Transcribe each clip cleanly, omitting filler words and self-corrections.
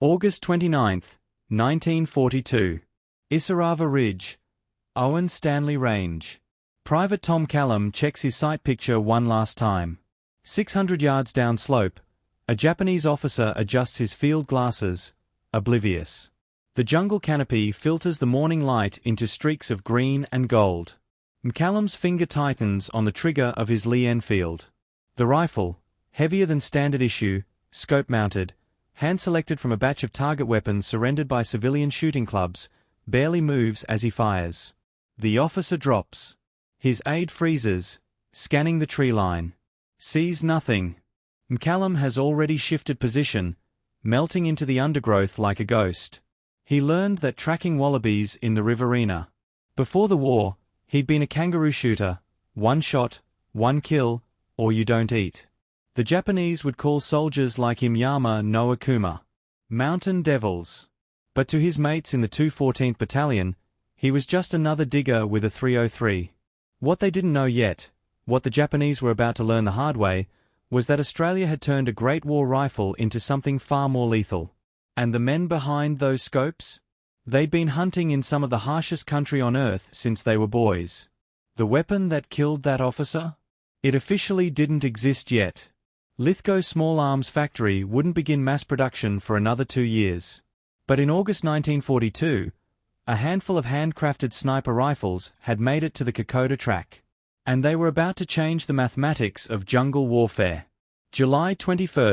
August 29, 1942. Isarava Ridge, Owen Stanley Range. Private Tom Callum checks his sight picture one last time. 600 yards downslope, a Japanese officer adjusts his field glasses, oblivious. The jungle canopy filters the morning light into streaks of green and gold. McCallum's finger tightens on the trigger of his Lee-Enfield. The rifle, heavier than standard issue, scope-mounted, hand-selected from a batch of target weapons surrendered by civilian shooting clubs, barely moves as he fires. The officer drops. His aide freezes, scanning the tree line. Sees nothing. McCallum has already shifted position, melting into the undergrowth like a ghost. He learned that tracking wallabies in the riverina. Before the war, he'd been a kangaroo shooter, one shot, one kill, or you don't eat. The Japanese would call soldiers like him yama no akuma, mountain devils. But to his mates in the 214th Battalion, he was just another digger with a 303. What they didn't know yet, what the Japanese were about to learn the hard way, was that Australia had turned a Great War rifle into something far more lethal. And the men behind those scopes? They'd been hunting in some of the harshest country on earth since they were boys. The weapon that killed that officer? It officially didn't exist yet. Lithgow Small Arms Factory wouldn't begin mass production for another 2 years. But in August 1942, a handful of handcrafted sniper rifles had made it to the Kokoda Track. And they were about to change the mathematics of jungle warfare. July 21,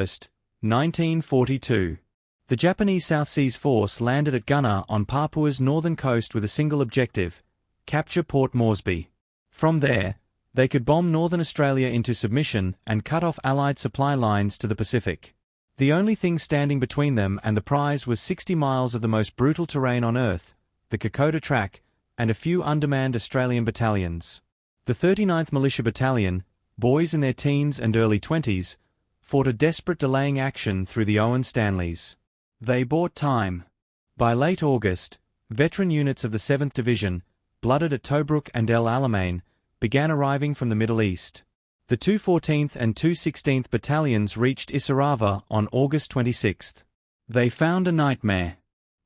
1942. The Japanese South Seas Force landed at Gunner on Papua's northern coast with a single objective: capture Port Moresby. From there, they could bomb northern Australia into submission and cut off Allied supply lines to the Pacific. The only thing standing between them and the prize was 60 miles of the most brutal terrain on Earth, the Kokoda Track, and a few undermanned Australian battalions. The 39th Militia Battalion, boys in their teens and early 20s, fought a desperate delaying action through the Owen Stanleys. They bought time. By late August, veteran units of the 7th Division, blooded at Tobruk and El Alamein, began arriving from the Middle East. The 214th and 216th Battalions reached Isarava on August 26. They found a nightmare.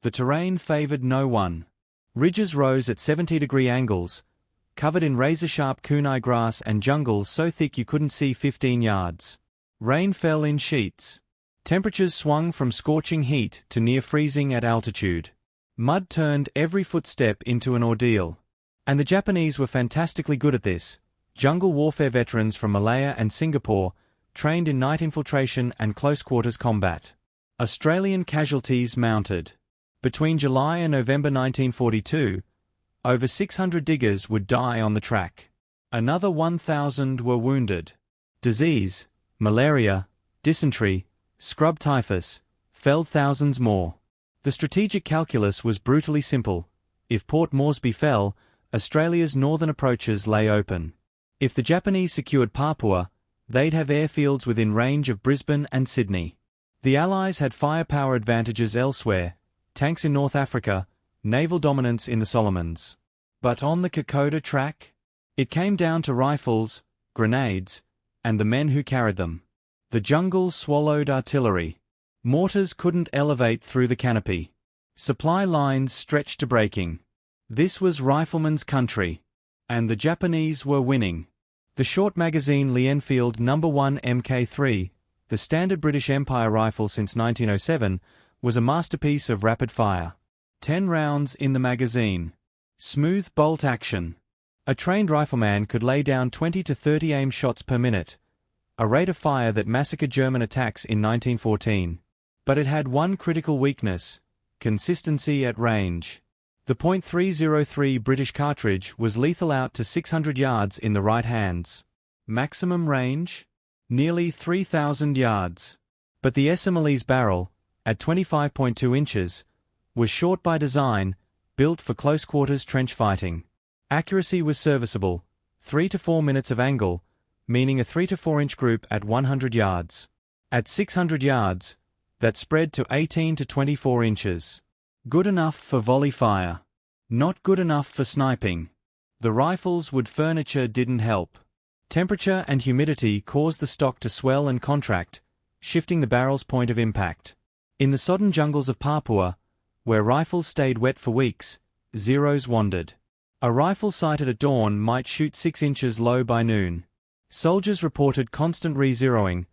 The terrain favored no one. Ridges rose at 70-degree angles, covered in razor-sharp kunai grass and jungle so thick you couldn't see 15 yards. Rain fell in sheets. Temperatures swung from scorching heat to near freezing at altitude. Mud turned every footstep into an ordeal. And the Japanese were fantastically good at this. Jungle warfare veterans from Malaya and Singapore, trained in night infiltration and close-quarters combat. Australian casualties mounted. Between July and November 1942, over 600 diggers would die on the track. Another 1,000 were wounded. Disease, malaria, dysentery, scrub typhus, felled thousands more. The strategic calculus was brutally simple. If Port Moresby fell, Australia's northern approaches lay open. If the Japanese secured Papua, they'd have airfields within range of Brisbane and Sydney. The Allies had firepower advantages elsewhere, tanks in North Africa, naval dominance in the Solomons. But on the Kokoda Track? It came down to rifles, grenades, and the men who carried them. The jungle swallowed artillery. Mortars couldn't elevate through the canopy. Supply lines stretched to breaking. This was riflemen's country. And the Japanese were winning. The short magazine Lee-Enfield No. 1 Mk3, the standard British Empire rifle since 1907, was a masterpiece of rapid fire. 10 rounds in the magazine. Smooth bolt action. A trained rifleman could lay down 20 to 30 aim shots per minute, a rate of fire that massacred German attacks in 1914. But it had one critical weakness: consistency at range. The .303 British cartridge was lethal out to 600 yards in the right hands. Maximum range? Nearly 3,000 yards. But the SMLE's barrel, at 25.2 inches, was short by design, built for close-quarters trench fighting. Accuracy was serviceable, 3 to 4 minutes of angle, meaning a 3 to 4 inch group at 100 yards. At 600 yards, that spread to 18 to 24 inches. Good enough for volley fire. Not good enough for sniping. The rifle's wood furniture didn't help. Temperature and humidity caused the stock to swell and contract, shifting the barrel's point of impact. In the sodden jungles of Papua, where rifles stayed wet for weeks, Zeros wandered. A rifle sighted at dawn might shoot 6 inches low by noon. Soldiers reported constant re-zeroing,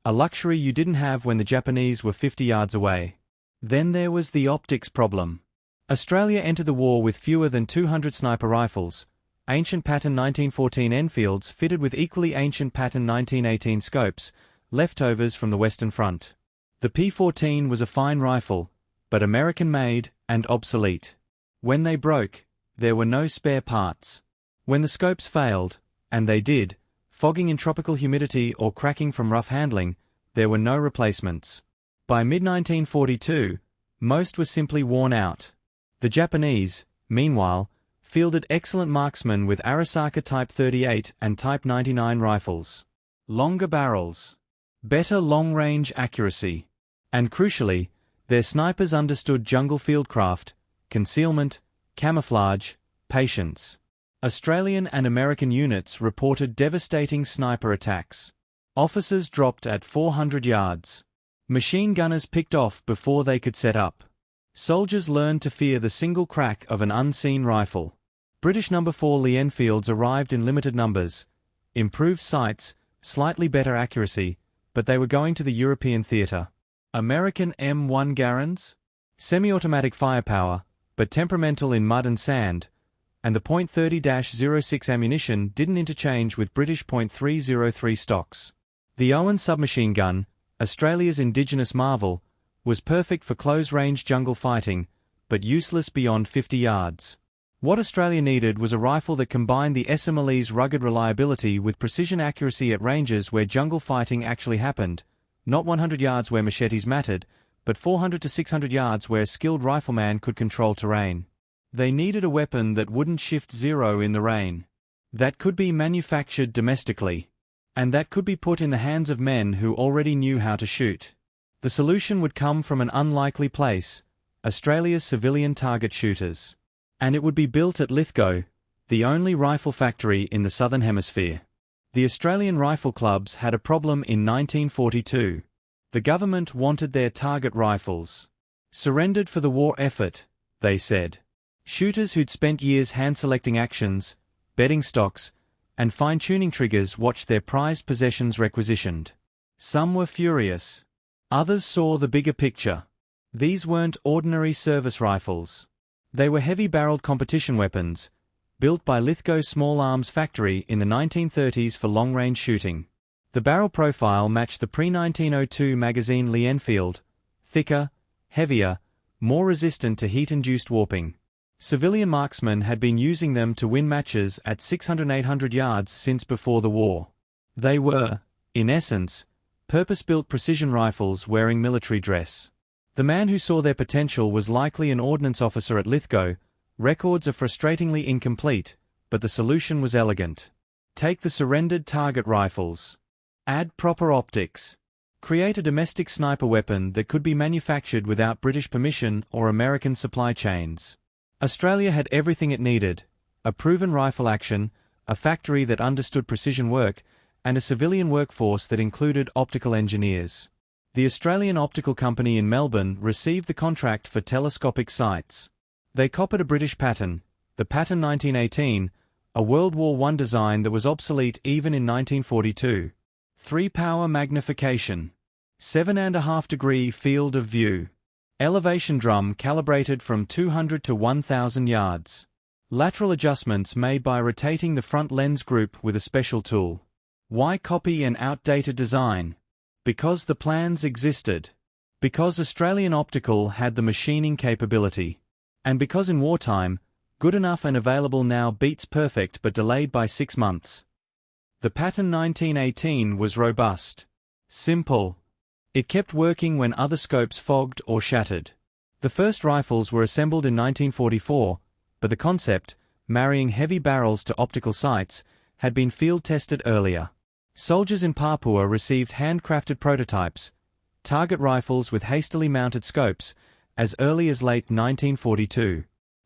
a luxury you didn't have when the Japanese were 50 yards away. Then there was the optics problem. Australia entered the war with fewer than 200 sniper rifles, ancient pattern 1914 Enfields fitted with equally ancient pattern 1918 scopes, leftovers from the Western Front. The P-14 was a fine rifle, but American-made and obsolete. When they broke, there were no spare parts. When the scopes failed, and they did, fogging in tropical humidity or cracking from rough handling, there were no replacements. By mid-1942, most were simply worn out. The Japanese, meanwhile, fielded excellent marksmen with Arisaka Type 38 and Type 99 rifles. Longer barrels, better long-range accuracy, and crucially, their snipers understood jungle fieldcraft, concealment, camouflage, patience. Australian and American units reported devastating sniper attacks. Officers dropped at 400 yards. Machine gunners picked off before they could set up. Soldiers learned to fear the single crack of an unseen rifle. British No. 4 Lee-Enfields arrived in limited numbers, improved sights, slightly better accuracy, but they were going to the European theatre. American M1 Garands? Semi-automatic firepower, but temperamental in mud and sand, and the .30-06 ammunition didn't interchange with British .303 stocks. The Owen submachine gun, Australia's indigenous marvel, was perfect for close-range jungle fighting, but useless beyond 50 yards. What Australia needed was a rifle that combined the SMLE's rugged reliability with precision accuracy at ranges where jungle fighting actually happened, not 100 yards where machetes mattered, but 400 to 600 yards where a skilled rifleman could control terrain. They needed a weapon that wouldn't shift zero in the rain, that could be manufactured domestically, and that could be put in the hands of men who already knew how to shoot. The solution would come from an unlikely place, Australia's civilian target shooters. And it would be built at Lithgow, the only rifle factory in the Southern Hemisphere. The Australian rifle clubs had a problem in 1942. The government wanted their target rifles surrendered for the war effort, they said. Shooters who'd spent years hand-selecting actions, bedding stocks, and fine-tuning triggers watched their prized possessions requisitioned. Some were furious. Others saw the bigger picture. These weren't ordinary service rifles. They were heavy-barreled competition weapons, built by Lithgow Small Arms Factory in the 1930s for long-range shooting. The barrel profile matched the pre-1902 magazine Lee-Enfield, thicker, heavier, more resistant to heat-induced warping. Civilian marksmen had been using them to win matches at 600-800 yards since before the war. They were, in essence, purpose-built precision rifles wearing military dress. The man who saw their potential was likely an ordnance officer at Lithgow. Records are frustratingly incomplete, but the solution was elegant. Take the surrendered target rifles. Add proper optics. Create a domestic sniper weapon that could be manufactured without British permission or American supply chains. Australia had everything it needed: a proven rifle action, a factory that understood precision work, and a civilian workforce that included optical engineers. The Australian Optical Company in Melbourne received the contract for telescopic sights. They copied a British pattern, the Pattern 1918, a World War I design that was obsolete even in 1942. 3-power magnification. 7.5-degree field of view. Elevation drum calibrated from 200 to 1,000 yards. Lateral adjustments made by rotating the front lens group with a special tool. Why copy an outdated design? Because the plans existed. Because Australian Optical had the machining capability. And because in wartime, good enough and available now beats perfect but delayed by 6 months. The Pattern 1918 was robust. Simple. It kept working when other scopes fogged or shattered. The first rifles were assembled in 1944, but the concept, marrying heavy barrels to optical sights, had been field-tested earlier. Soldiers in Papua received handcrafted prototypes, target rifles with hastily mounted scopes, as early as late 1942.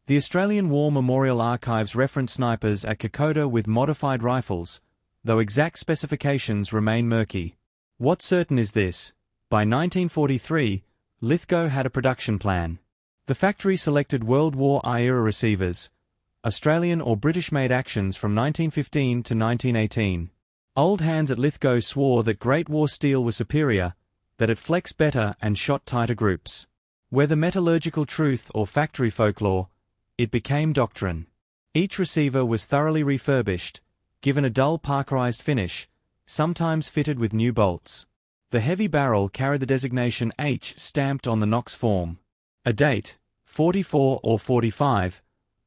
The Australian War Memorial Archives reference snipers at Kokoda with modified rifles, though exact specifications remain murky. What's certain is this: by 1943, Lithgow had a production plan. The factory selected World War I-era receivers, Australian or British-made actions from 1915 to 1918. Old hands at Lithgow swore that Great War steel was superior, that it flexed better and shot tighter groups. Whether metallurgical truth or factory folklore, it became doctrine. Each receiver was thoroughly refurbished, given a dull parkerized finish, sometimes fitted with new bolts. The heavy barrel carried the designation H stamped on the Knox form. A date, 44 or 45,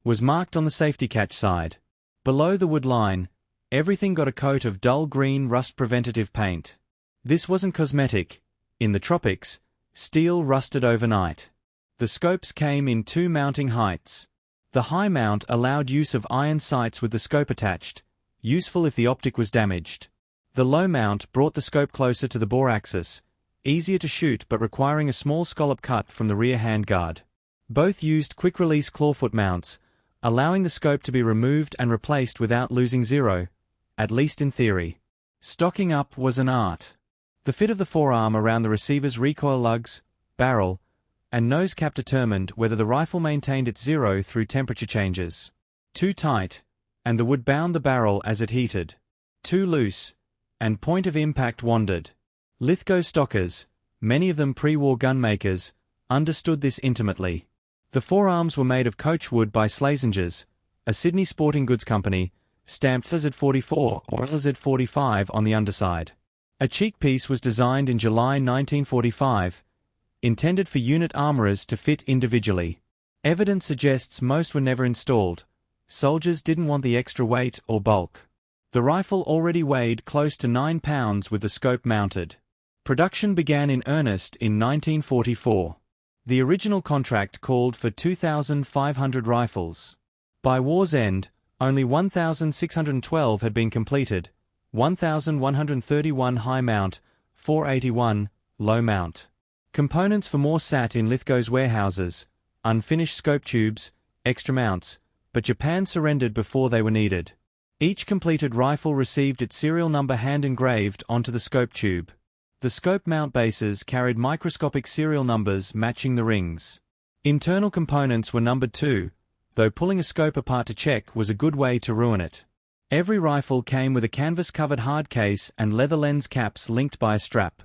was marked on the safety catch side. Below the wood line, everything got a coat of dull green rust-preventative paint. This wasn't cosmetic. In the tropics, steel rusted overnight. The scopes came in two mounting heights. The high mount allowed use of iron sights with the scope attached, useful if the optic was damaged. The low mount brought the scope closer to the bore axis, easier to shoot but requiring a small scallop cut from the rear handguard. Both used quick-release clawfoot mounts, allowing the scope to be removed and replaced without losing zero, at least in theory. Stocking up was an art. The fit of the forearm around the receiver's recoil lugs, barrel, and nose cap determined whether the rifle maintained its zero through temperature changes. Too tight, and the wood bound the barrel as it heated. Too loose, and point of impact wandered. Lithgow stockers, many of them pre-war gunmakers, understood this intimately. The forearms were made of coach wood by Slazenger's, a Sydney sporting goods company, stamped LZ44 or LZ45 on the underside. A cheek piece was designed in July 1945, intended for unit armourers to fit individually. Evidence suggests most were never installed. Soldiers didn't want the extra weight or bulk. The rifle already weighed close to 9 pounds with the scope mounted. Production began in earnest in 1944. The original contract called for 2,500 rifles. By war's end, only 1,612 had been completed, 1,131 high mount, 481 low mount. Components for more sat in Lithgow's warehouses, unfinished scope tubes, extra mounts, but Japan surrendered before they were needed. Each completed rifle received its serial number hand-engraved onto the scope tube. The scope mount bases carried microscopic serial numbers matching the rings. Internal components were numbered too, though pulling a scope apart to check was a good way to ruin it. Every rifle came with a canvas-covered hard case and leather lens caps linked by a strap.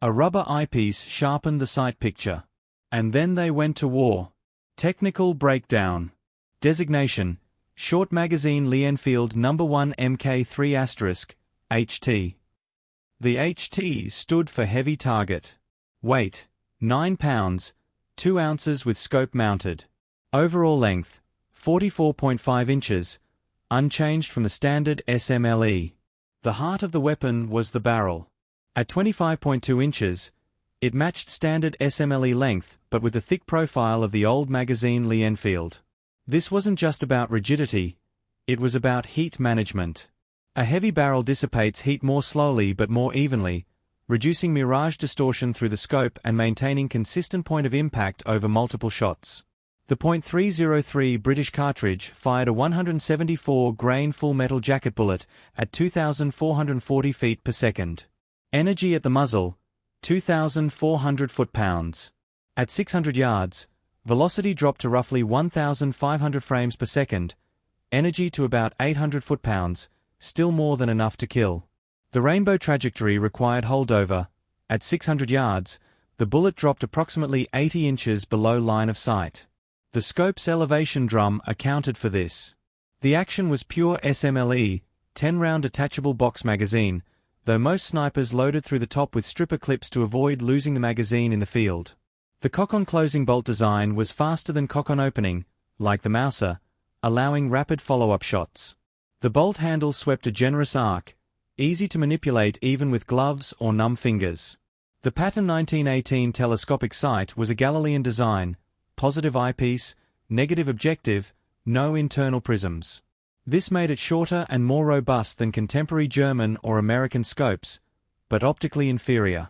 A rubber eyepiece sharpened the sight picture. And then they went to war. Technical breakdown. Designation: Short Magazine Lee-Enfield No. 1 Mk3*, HT. The HT stood for Heavy Target. Weight: 9 pounds, 2 ounces with scope mounted. Overall length: 44.5 inches, unchanged from the standard SMLE. The heart of the weapon was the barrel. At 25.2 inches, it matched standard SMLE length but with the thick profile of the old magazine Lee-Enfield. This wasn't just about rigidity, it was about heat management. A heavy barrel dissipates heat more slowly but more evenly, reducing mirage distortion through the scope and maintaining consistent point of impact over multiple shots. The .303 British cartridge fired a 174-grain full metal jacket bullet at 2,440 feet per second. Energy at the muzzle, 2,400 foot-pounds. At 600 yards, velocity dropped to roughly 1,500 frames per second, energy to about 800 foot-pounds, still more than enough to kill. The rainbow trajectory required holdover. At 600 yards, the bullet dropped approximately 80 inches below line of sight. The scope's elevation drum accounted for this. The action was pure SMLE, 10-round detachable box magazine, though most snipers loaded through the top with stripper clips to avoid losing the magazine in the field. The cock-on closing bolt design was faster than cock-on opening, like the Mauser, allowing rapid follow-up shots. The bolt handle swept a generous arc, easy to manipulate even with gloves or numb fingers. The Patton 1918 telescopic sight was a Galilean design, positive eyepiece, negative objective, no internal prisms. This made it shorter and more robust than contemporary German or American scopes, but optically inferior.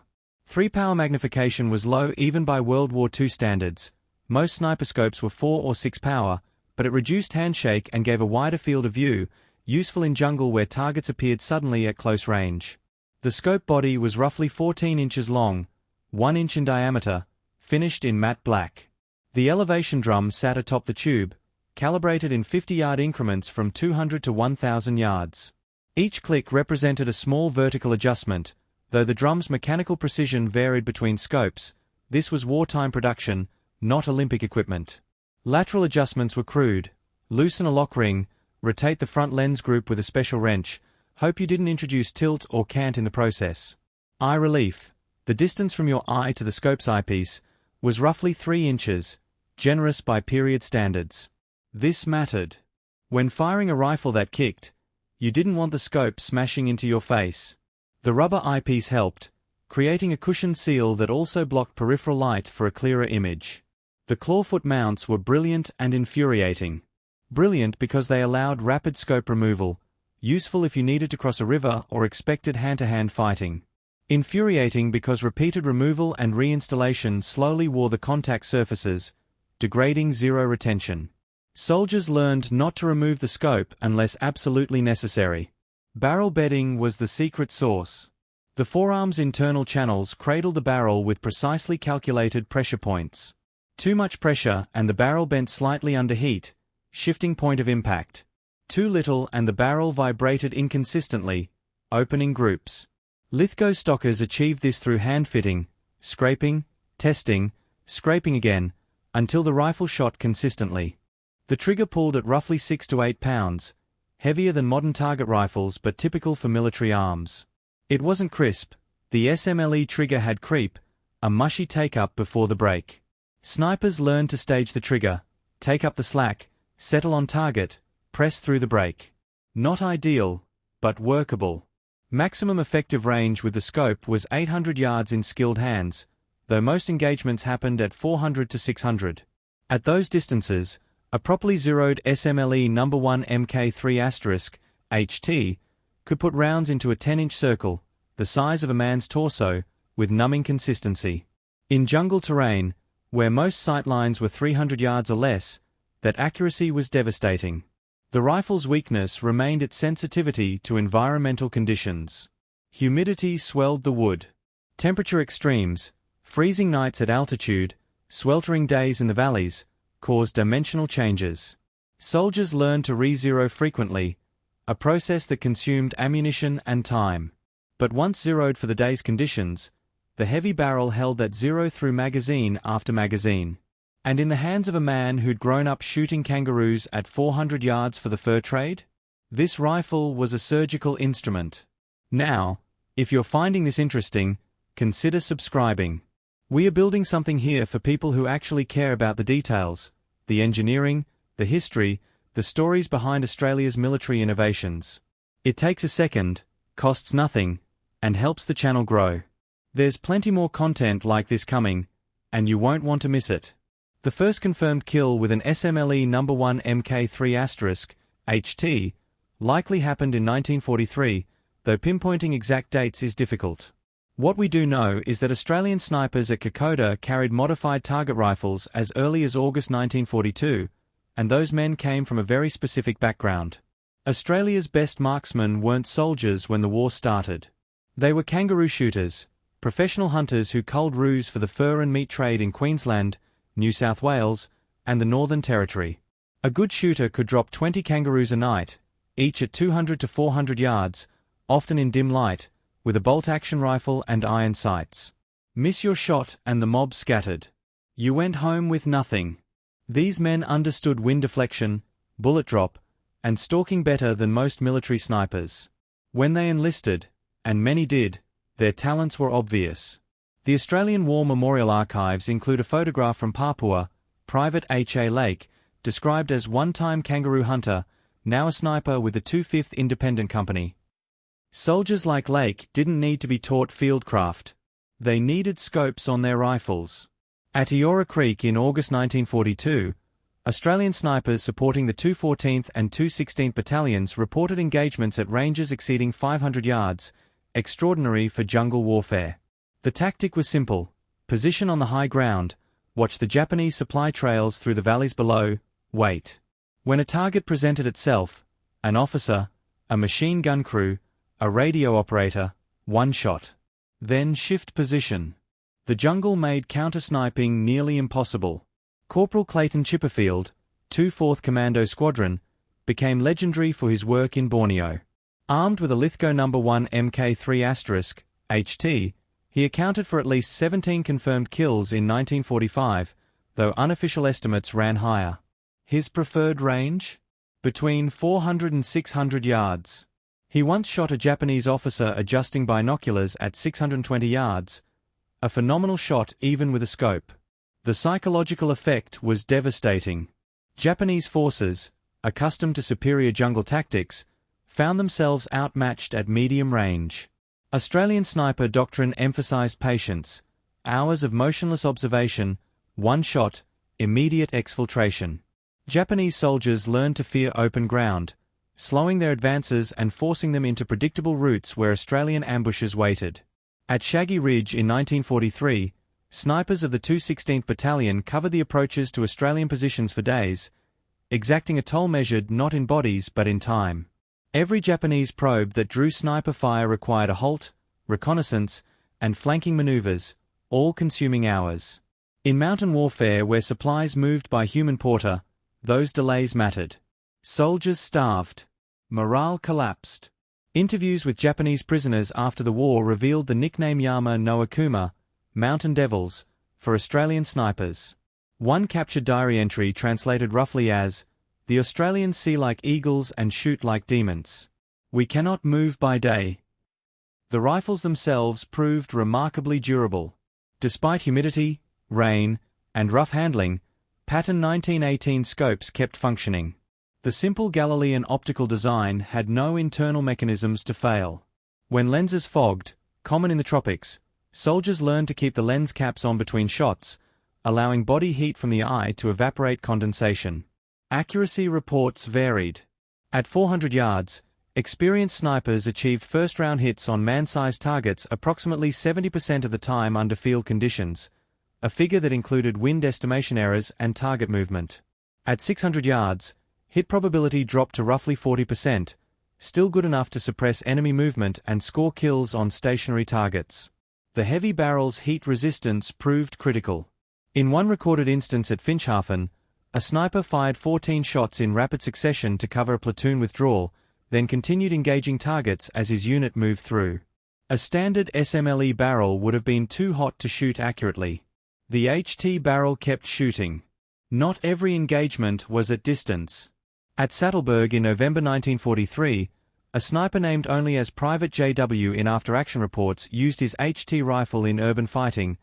3-power magnification was low even by World War II standards. Most sniper scopes were 4 or 6 power, but it reduced handshake and gave a wider field of view, useful in jungle where targets appeared suddenly at close range. The scope body was roughly 14 inches long, 1 inch in diameter, finished in matte black. The elevation drum sat atop the tube, calibrated in 50-yard increments from 200 to 1,000 yards. Each click represented a small vertical adjustment, though the drum's mechanical precision varied between scopes. This was wartime production, not Olympic equipment. Lateral adjustments were crude. Loosen a lock ring, rotate the front lens group with a special wrench, hope you didn't introduce tilt or cant in the process. Eye relief. The distance from your eye to the scope's eyepiece was roughly 3 inches, generous by period standards. This mattered. When firing a rifle that kicked, you didn't want the scope smashing into your face. The rubber eyepiece helped, creating a cushioned seal that also blocked peripheral light for a clearer image. The clawfoot mounts were brilliant and infuriating. Brilliant because they allowed rapid scope removal, useful if you needed to cross a river or expected hand-to-hand fighting. Infuriating because repeated removal and reinstallation slowly wore the contact surfaces, degrading zero retention. Soldiers learned not to remove the scope unless absolutely necessary. Barrel bedding was the secret sauce. The forearm's internal channels cradled the barrel with precisely calculated pressure points. Too much pressure and the barrel bent slightly under heat, shifting point of impact. Too little and the barrel vibrated inconsistently, opening groups. Lithgow stockers achieved this through hand-fitting, scraping, testing, scraping again, until the rifle shot consistently. The trigger pulled at roughly 6 to 8 pounds, heavier than modern target rifles but typical for military arms. It wasn't crisp. The SMLE trigger had creep, a mushy take-up before the break. Snipers learned to stage the trigger, take up the slack, settle on target, press through the break. Not ideal, but workable. Maximum effective range with the scope was 800 yards in skilled hands, though most engagements happened at 400 to 600. At those distances, a properly zeroed SMLE No. 1 Mk3** HT could put rounds into a 10-inch circle, the size of a man's torso, with numbing consistency. In jungle terrain, where most sight lines were 300 yards or less, that accuracy was devastating. The rifle's weakness remained its sensitivity to environmental conditions. Humidity swelled the wood. Temperature extremes, freezing nights at altitude, sweltering days in the valleys, caused dimensional changes. Soldiers learned to re-zero frequently, a process that consumed ammunition and time. But once zeroed for the day's conditions, the heavy barrel held that zero through magazine after magazine. And in the hands of a man who'd grown up shooting kangaroos at 400 yards for the fur trade, this rifle was a surgical instrument. Now, if you're finding this interesting, consider subscribing. We are building something here for people who actually care about the details, the engineering, the history, the stories behind Australia's military innovations. It takes a second, costs nothing, and helps the channel grow. There's plenty more content like this coming, and you won't want to miss it. The first confirmed kill with an SMLE No. 1 Mk3** HT likely happened in 1943, though pinpointing exact dates is difficult. What we do know is that Australian snipers at Kokoda carried modified target rifles as early as August 1942, and those men came from a very specific background. Australia's best marksmen weren't soldiers when the war started. They were kangaroo shooters, professional hunters who culled roos for the fur and meat trade in Queensland, New South Wales, and the Northern Territory. A good shooter could drop 20 kangaroos a night, each at 200 to 400 yards, often in dim light, with a bolt-action rifle and iron sights. Miss your shot and the mob scattered. You went home with nothing. These men understood wind deflection, bullet drop, and stalking better than most military snipers. When they enlisted, and many did, their talents were obvious. The Australian War Memorial Archives include a photograph from Papua, Private H.A. Lake, described as one-time kangaroo hunter, now a sniper with the 2/5 Independent Company. Soldiers like Lake didn't need to be taught fieldcraft. They needed scopes on their rifles. At Eora Creek in August 1942, Australian snipers supporting the 214th and 216th Battalions reported engagements at ranges exceeding 500 yards, extraordinary for jungle warfare. The tactic was simple: position on the high ground, watch the Japanese supply trails through the valleys below, wait. When a target presented itself, an officer, a machine gun crew, a radio operator, one shot. Then shift position. The jungle made counter-sniping nearly impossible. Corporal Clayton Chipperfield, 2 4th Commando Squadron, became legendary for his work in Borneo. Armed with a Lithgow No. 1 Mk3*, HT, he accounted for at least 17 confirmed kills in 1945, though unofficial estimates ran higher. His preferred range? Between 400 and 600 yards. He once shot a Japanese officer adjusting binoculars at 620 yards, a phenomenal shot even with a scope. The psychological effect was devastating. Japanese forces, accustomed to superior jungle tactics, found themselves outmatched at medium range. Australian sniper doctrine emphasized patience, hours of motionless observation, one shot, immediate exfiltration. Japanese soldiers learned to fear open ground, slowing their advances and forcing them into predictable routes where Australian ambushes waited. At Shaggy Ridge in 1943, snipers of the 216th Battalion covered the approaches to Australian positions for days, exacting a toll measured not in bodies but in time. Every Japanese probe that drew sniper fire required a halt, reconnaissance, and flanking maneuvers, all consuming hours. In mountain warfare where supplies moved by human porter, those delays mattered. Soldiers starved. Morale collapsed. Interviews with Japanese prisoners after the war revealed the nickname Yama no Akuma, Mountain Devils, for Australian snipers. One captured diary entry translated roughly as, "The Australians see like eagles and shoot like demons. We cannot move by day." The rifles themselves proved remarkably durable. Despite humidity, rain, and rough handling, pattern 1918 scopes kept functioning. The simple Galilean optical design had no internal mechanisms to fail. When lenses fogged, common in the tropics, soldiers learned to keep the lens caps on between shots, allowing body heat from the eye to evaporate condensation. Accuracy reports varied. At 400 yards, experienced snipers achieved first-round hits on man-sized targets approximately 70% of the time under field conditions, a figure that included wind estimation errors and target movement. At 600 yards, hit probability dropped to roughly 40%, still good enough to suppress enemy movement and score kills on stationary targets. The heavy barrel's heat resistance proved critical. In one recorded instance at Finschhafen, a sniper fired 14 shots in rapid succession to cover a platoon withdrawal, then continued engaging targets as his unit moved through. A standard SMLE barrel would have been too hot to shoot accurately. The HT barrel kept shooting. Not every engagement was at distance. At Saddleburg in November 1943, a sniper named only as Private JW in after-action reports used his HT rifle in urban fighting,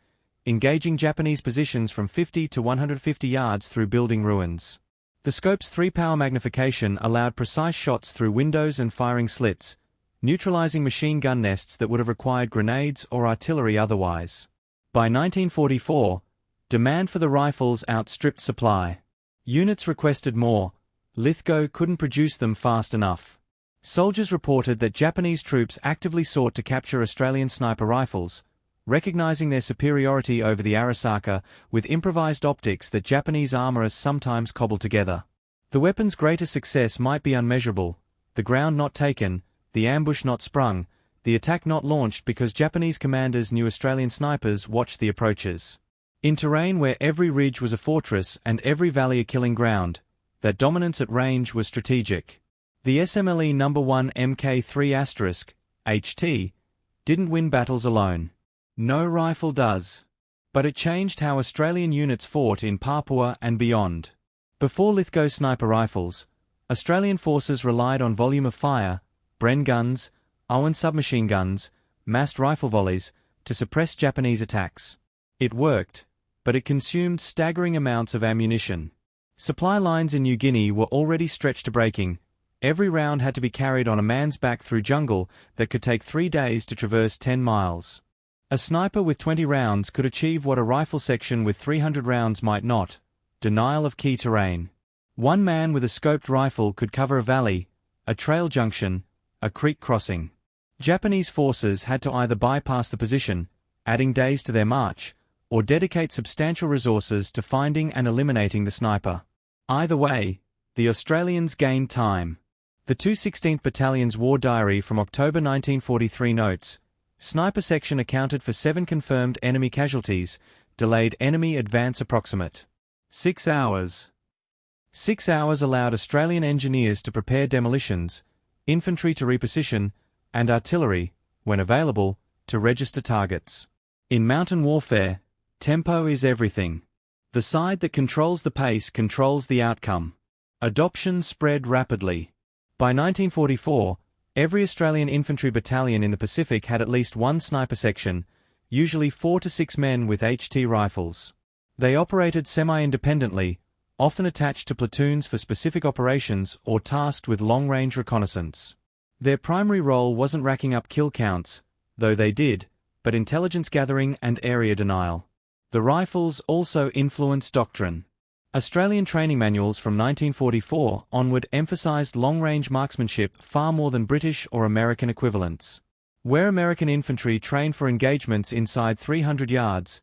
engaging Japanese positions from 50 to 150 yards through building ruins. The scope's 3-power magnification allowed precise shots through windows and firing slits, neutralizing machine gun nests that would have required grenades or artillery otherwise. By 1944, demand for the rifles outstripped supply. Units requested more. Lithgow couldn't produce them fast enough. Soldiers reported that Japanese troops actively sought to capture Australian sniper rifles, recognizing their superiority over the Arisaka with improvised optics that Japanese armorers sometimes cobbled together. The weapon's greatest success might be unmeasurable, the ground not taken, the ambush not sprung, the attack not launched because Japanese commanders knew Australian snipers watched the approaches. In terrain where every ridge was a fortress and every valley a killing ground, that dominance at range was strategic. The SMLE No. 1 Mk3*, HT, didn't win battles alone. No rifle does. But it changed how Australian units fought in Papua and beyond. Before Lithgow sniper rifles, Australian forces relied on volume of fire, Bren guns, Owen submachine guns, massed rifle volleys, to suppress Japanese attacks. It worked, but it consumed staggering amounts of ammunition. Supply lines in New Guinea were already stretched to breaking. Every round had to be carried on a man's back through jungle that could take 3 days to traverse 10 miles. A sniper with 20 rounds could achieve what a rifle section with 300 rounds might not: denial of key terrain. One man with a scoped rifle could cover a valley, a trail junction, a creek crossing. Japanese forces had to either bypass the position, adding days to their march, or dedicate substantial resources to finding and eliminating the sniper. Either way, the Australians gained time. The 216th Battalion's War Diary from October 1943 notes, Sniper section accounted for 7 confirmed enemy casualties, delayed enemy advance approximate 6 hours. 6 hours allowed Australian engineers to prepare demolitions, infantry to reposition, and artillery, when available, to register targets. In mountain warfare, tempo is everything. The side that controls the pace controls the outcome. Adoption spread rapidly. By 1944, every Australian infantry battalion in the Pacific had at least one sniper section, usually 4 to 6 men with HT rifles. They operated semi-independently, often attached to platoons for specific operations or tasked with long-range reconnaissance. Their primary role wasn't racking up kill counts, though they did, but intelligence gathering and area denial. The rifles also influenced doctrine. Australian training manuals from 1944 onward emphasized long-range marksmanship far more than British or American equivalents. Where American infantry trained for engagements inside 300 yards,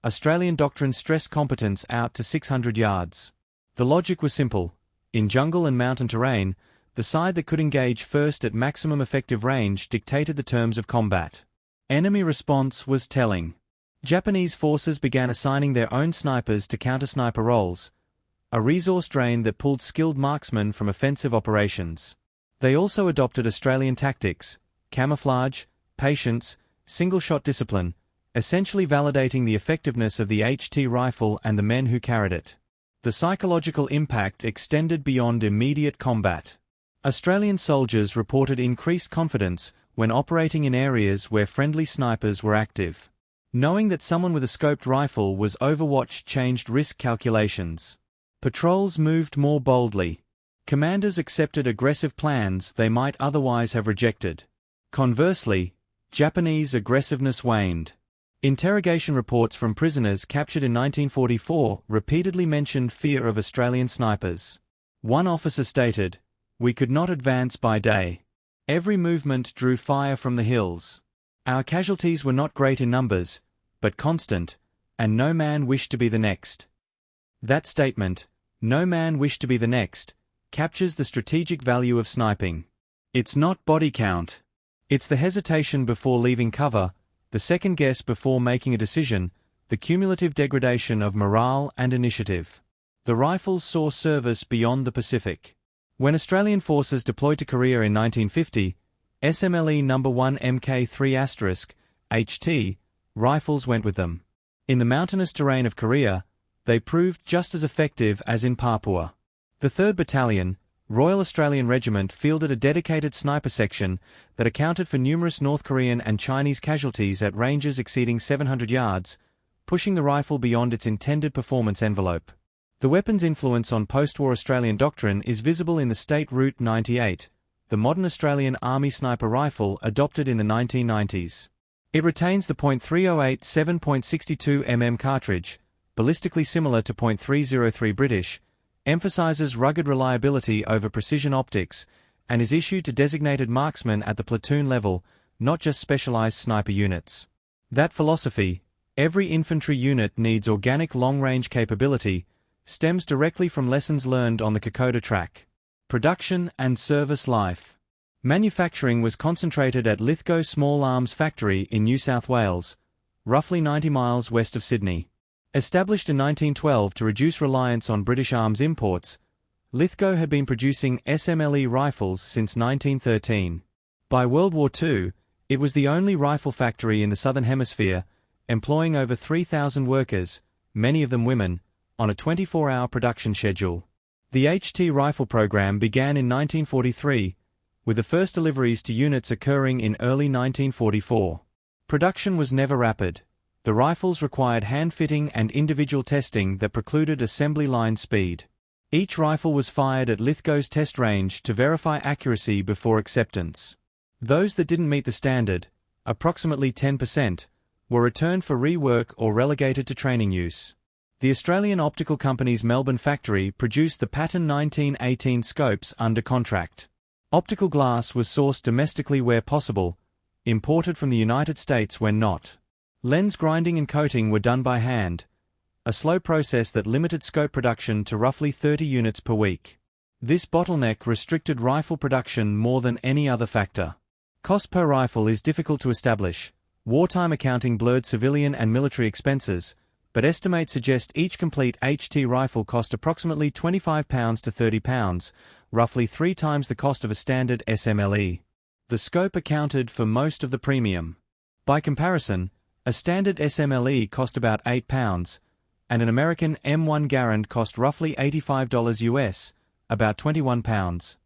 Australian doctrine stressed competence out to 600 yards. The logic was simple. In jungle and mountain terrain, the side that could engage first at maximum effective range dictated the terms of combat. Enemy response was telling. Japanese forces began assigning their own snipers to counter-sniper roles, a resource drain that pulled skilled marksmen from offensive operations. They also adopted Australian tactics, camouflage, patience, single-shot discipline, essentially validating the effectiveness of the HT rifle and the men who carried it. The psychological impact extended beyond immediate combat. Australian soldiers reported increased confidence when operating in areas where friendly snipers were active. Knowing that someone with a scoped rifle was overwatched changed risk calculations. Patrols moved more boldly. Commanders accepted aggressive plans they might otherwise have rejected. Conversely, Japanese aggressiveness waned. Interrogation reports from prisoners captured in 1944 repeatedly mentioned fear of Australian snipers. One officer stated, "We could not advance by day. Every movement drew fire from the hills. Our casualties were not great in numbers, but constant, and no man wished to be the next." That statement, "no man wished to be the next," captures the strategic value of sniping. It's not body count. It's the hesitation before leaving cover, the second guess before making a decision, the cumulative degradation of morale and initiative. The rifles saw service beyond the Pacific. When Australian forces deployed to Korea in 1950, SMLE No. 1 Mk3** HT rifles went with them. In the mountainous terrain of Korea, they proved just as effective as in Papua. The 3rd Battalion, Royal Australian Regiment fielded a dedicated sniper section that accounted for numerous North Korean and Chinese casualties at ranges exceeding 700 yards, pushing the rifle beyond its intended performance envelope. The weapon's influence on post-war Australian doctrine is visible in the State Route 98, the modern Australian Army sniper rifle adopted in the 1990s. It retains the .308 7.62 mm cartridge, ballistically similar to .303 British, emphasizes rugged reliability over precision optics, and is issued to designated marksmen at the platoon level, not just specialized sniper units. That philosophy, every infantry unit needs organic long-range capability, stems directly from lessons learned on the Kokoda Track. Production and service life. Manufacturing was concentrated at Lithgow Small Arms Factory in New South Wales, roughly 90 miles west of Sydney. Established in 1912 to reduce reliance on British arms imports, Lithgow had been producing SMLE rifles since 1913. By World War II, it was the only rifle factory in the Southern Hemisphere, employing over 3,000 workers, many of them women, on a 24-hour production schedule. The HT rifle program began in 1943, with the first deliveries to units occurring in early 1944. Production was never rapid. The rifles required hand-fitting and individual testing that precluded assembly line speed. Each rifle was fired at Lithgow's test range to verify accuracy before acceptance. Those that didn't meet the standard, approximately 10%, were returned for rework or relegated to training use. The Australian Optical Company's Melbourne factory produced the Pattern 1918 scopes under contract. Optical glass was sourced domestically where possible, imported from the United States when not. Lens grinding and coating were done by hand, a slow process that limited scope production to roughly 30 units per week. This bottleneck restricted rifle production more than any other factor. Cost per rifle is difficult to establish. Wartime accounting blurred civilian and military expenses, but estimates suggest each complete HT rifle cost approximately £25 to £30, roughly 3 times the cost of a standard SMLE. The scope accounted for most of the premium. By comparison, a standard SMLE cost about £8, and an American M1 Garand cost roughly $85 US, about £21.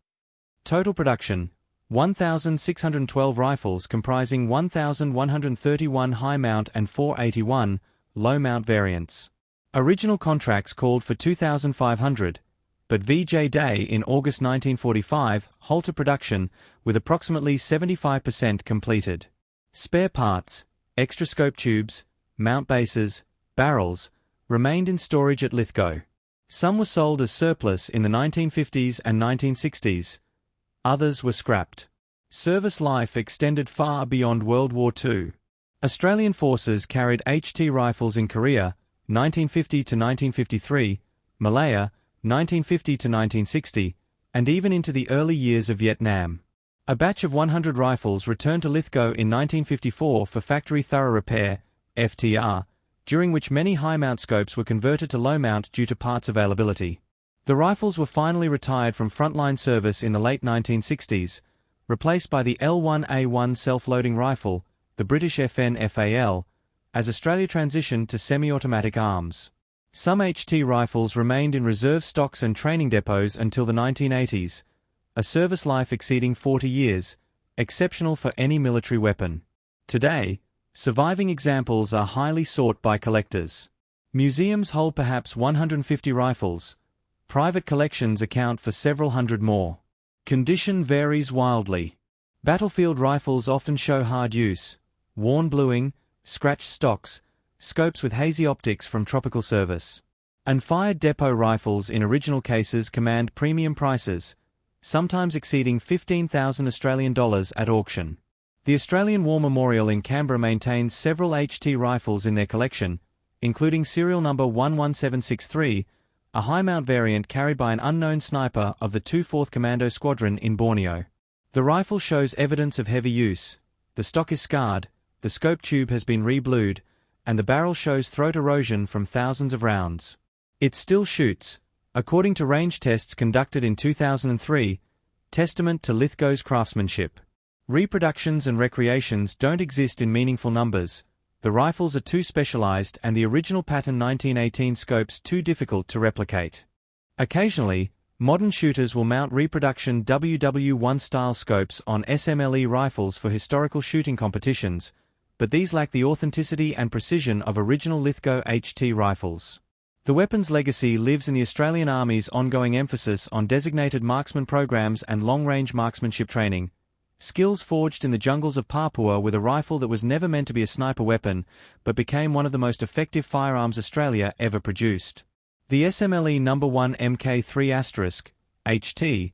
Total production: 1,612 rifles comprising 1,131 high-mount and 481 low-mount variants. Original contracts called for 2,500, but VJ Day in August 1945 halted production with approximately 75% completed. Spare parts, extra scope tubes, mount bases, barrels, remained in storage at Lithgow. Some were sold as surplus in the 1950s and 1960s. Others were scrapped. Service life extended far beyond World War II. Australian forces carried HT rifles in Korea, 1950 to 1953, Malaya, 1950 to 1960, and even into the early years of Vietnam. A batch of 100 rifles returned to Lithgow in 1954 for factory thorough repair, FTR, during which many high-mount scopes were converted to low-mount due to parts availability. The rifles were finally retired from frontline service in the late 1960s, replaced by the L1A1 self-loading rifle, the British FN-FAL, as Australia transitioned to semi-automatic arms. Some HT rifles remained in reserve stocks and training depots until the 1980s, a service life exceeding 40 years, exceptional for any military weapon. Today, surviving examples are highly sought by collectors. Museums hold perhaps 150 rifles. Private collections account for several hundred more. Condition varies wildly. Battlefield rifles often show hard use, worn bluing, scratched stocks, scopes with hazy optics from tropical service. Unfired depot rifles in original cases command premium prices, sometimes exceeding $15,000 Australian dollars at auction. The Australian War Memorial in Canberra maintains several HT rifles in their collection, including serial number 11763, a high-mount variant carried by an unknown sniper of the 2nd Commando Squadron in Borneo. The rifle shows evidence of heavy use, the stock is scarred, the scope tube has been re-blued, and the barrel shows throat erosion from thousands of rounds. It still shoots, according to range tests conducted in 2003, testament to Lithgow's craftsmanship. Reproductions and recreations don't exist in meaningful numbers. The rifles are too specialized and the original pattern 1918 scopes too difficult to replicate. Occasionally, modern shooters will mount reproduction WW1 style scopes on SMLE rifles for historical shooting competitions, but these lack the authenticity and precision of original Lithgow HT rifles. The weapon's legacy lives in the Australian Army's ongoing emphasis on designated marksman programs and long-range marksmanship training, skills forged in the jungles of Papua with a rifle that was never meant to be a sniper weapon, but became one of the most effective firearms Australia ever produced. The SMLE No. 1 Mk3*, HT,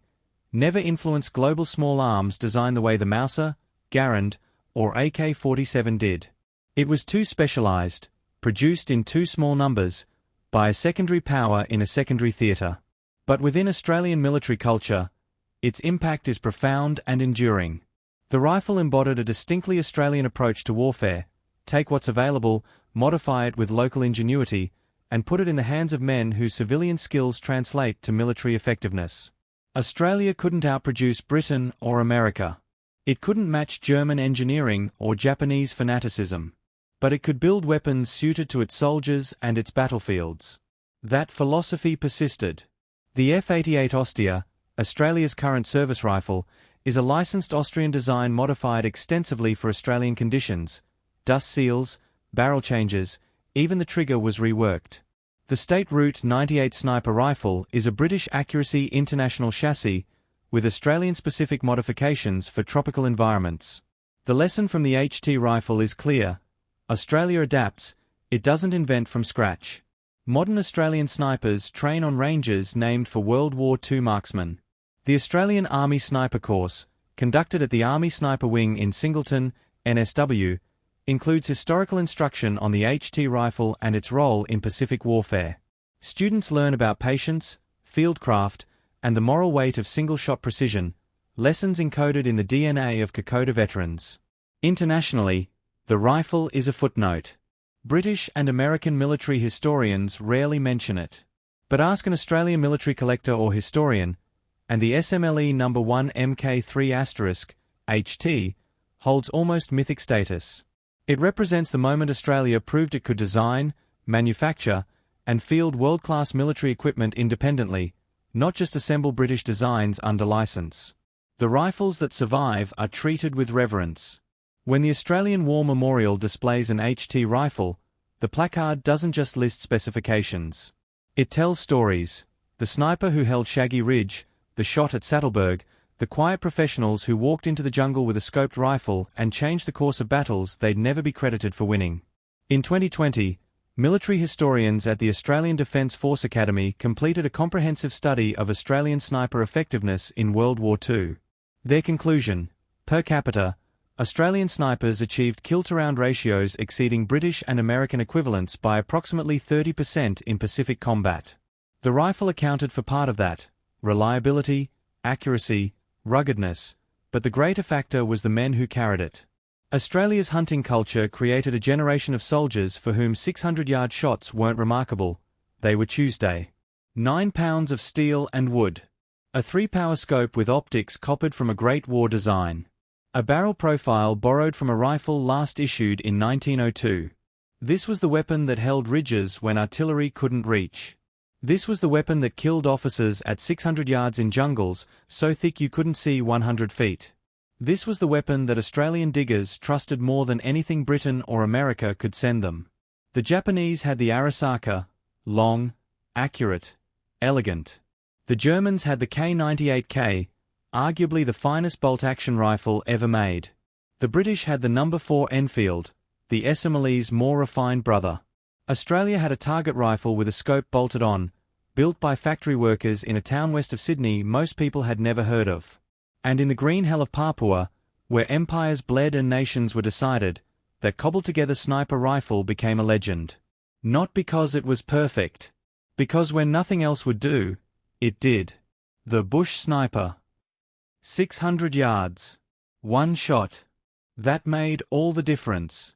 never influenced global small arms design the way the Mauser, Garand, or AK-47 did. It was too specialized, produced in too small numbers, by a secondary power in a secondary theatre. But within Australian military culture, its impact is profound and enduring. The rifle embodied a distinctly Australian approach to warfare: take what's available, modify it with local ingenuity, and put it in the hands of men whose civilian skills translate to military effectiveness. Australia couldn't outproduce Britain or America. It couldn't match German engineering or Japanese fanaticism. But it could build weapons suited to its soldiers and its battlefields. That philosophy persisted. The F-88 Ostia, Australia's current service rifle, is a licensed Austrian design modified extensively for Australian conditions. Dust seals, barrel changes, even the trigger was reworked. The State Route 98 sniper rifle is a British Accuracy International chassis, with Australian-specific modifications for tropical environments. The lesson from the HT rifle is clear: Australia adapts, it doesn't invent from scratch. Modern Australian snipers train on ranges named for World War II marksmen. The Australian Army Sniper Course, conducted at the Army Sniper Wing in Singleton, NSW, includes historical instruction on the HT rifle and its role in Pacific warfare. Students learn about patience, fieldcraft, and the moral weight of single-shot precision, Lessons encoded in the DNA of Kokoda veterans. Internationally, the rifle is a footnote. British and American military historians rarely mention it. But ask an Australian military collector or historian, and the SMLE No. 1 Mk3*, HT, holds almost mythic status. It represents the moment Australia proved it could design, manufacture, and field world-class military equipment independently, not just assemble British designs under license. The rifles that survive are treated with reverence. When the Australian War Memorial displays an HT rifle, the placard doesn't just list specifications. It tells stories: the sniper who held Shaggy Ridge, the shot at Saddleberg, the quiet professionals who walked into the jungle with a scoped rifle and changed the course of battles they'd never be credited for winning. In 2020, military historians at the Australian Defence Force Academy completed a comprehensive study of Australian sniper effectiveness in World War II. Their conclusion: per capita, Australian snipers achieved kill-to-round ratios exceeding British and American equivalents by approximately 30% in Pacific combat. The rifle accounted for part of that: reliability, accuracy, ruggedness, but the greater factor was the men who carried it. Australia's hunting culture created a generation of soldiers for whom 600-yard shots weren't remarkable, they were Tuesday. 9 pounds of steel and wood. A 3-power scope with optics copied from a Great War design. A barrel profile borrowed from a rifle last issued in 1902. This was the weapon that held ridges when artillery couldn't reach. This was the weapon that killed officers at 600 yards in jungles, so thick you couldn't see 100 feet. This was the weapon that Australian diggers trusted more than anything Britain or America could send them. The Japanese had the Arisaka, long, accurate, elegant. The Germans had the K98K, arguably the finest bolt-action rifle ever made. The British had the No. 4 Enfield, the SMLE's more refined brother. Australia had a target rifle with a scope bolted on, built by factory workers in a town west of Sydney most people had never heard of. And in the green hell of Papua, where empires bled and nations were decided, that cobbled-together sniper rifle became a legend. Not because it was perfect. Because when nothing else would do, it did. The bush sniper. 600 yards. One shot. That made all the difference.